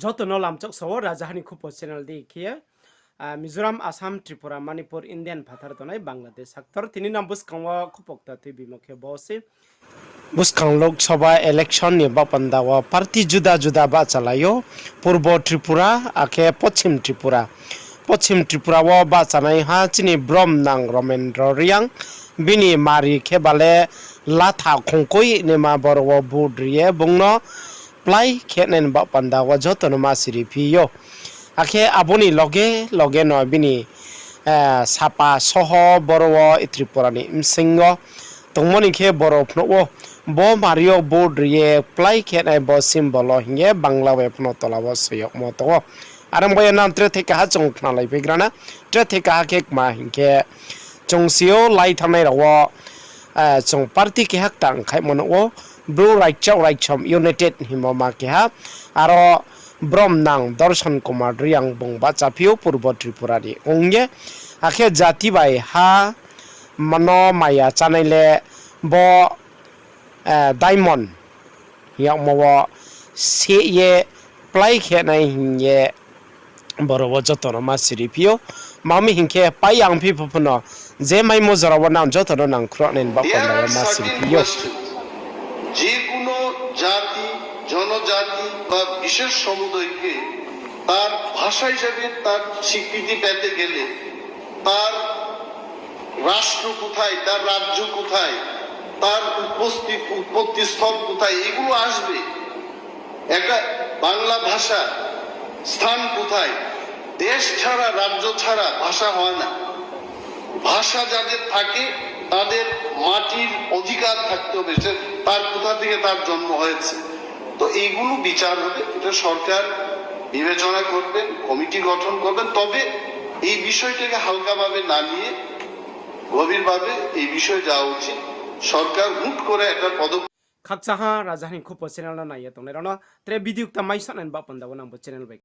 joto no lam chok so rajahani khupo channel di khia Mizoram Assam Tripura Manipur Indian phathar tonai Bangladesh saktor tini nam buskangwa khupokta tu bimokhe bose buskang lok sabha election ni bapandawa party juda juda ba chalayo purbo Tripura akhe pochim Tripura wo ba chanai ha chini Bromnang Romendro Riang bini mari khebale latha khongkoi nema borwo budriye bungno Kplai khenen bapandawa joto no masiri piyo akhe aboni loge no bini sapa soho borowo Tripurani imsingo tongmoni khe borof no bo mario board riye Kplai khenai bo symbolo hinge bangla we pno tolawo soyok mo to aram boya nam tre theka ha chong thna lai begrana tre theka ha kek ma hinge chongsio lai thamai rawo chong party ke hak tang khai mono blue right chom united himoma ke ha aro Bromnang Dorson Kumar Riang bungba chapio purbo Tripura ni ongye akhe jati bai ha mano maya chanaile bo Daimon yakmo se ye Kplai khenai hinge borowo jotono masiri pio mami hinke payang people puno je mai mozara wana jotono nang khronen ba panda masiri pio যে কোনো জাতি জনজাতি বা বিশেষ সমুদায়কে তার ভাষা হিসেবে তার স্বীকৃতি পেতে গেলে তার রাষ্ট্র কোথায় তার রাজ্য কোথায় তার উৎপত্তি স্থল কোথায় এগুলো আসবে একটা বাংলা ভাষা স্থান কোথায় দেশ ছাড়া রাজ্য ছাড়া ভাষা হয় না ভাষা যাদের থাকে তাদের মাটির অধিকার থাকতে হবে তার কোথা থেকে তার জন্ম হয়েছে তো এইগুলো বিচার হবে এটা সরকার বিবেচনা করবেন কমিটি গঠন করবেন তবে এই বিষয়টাকে হালকাভাবে না নিয়ে গভীরভাবে এই বিষয়ে যাওয়া উচিত সরকার হুট করে একটা পদক্ষেপ khakchaha rajahani khupo channel na ye tongne rano tre video ta mai sanen ba panda wona bo channel bai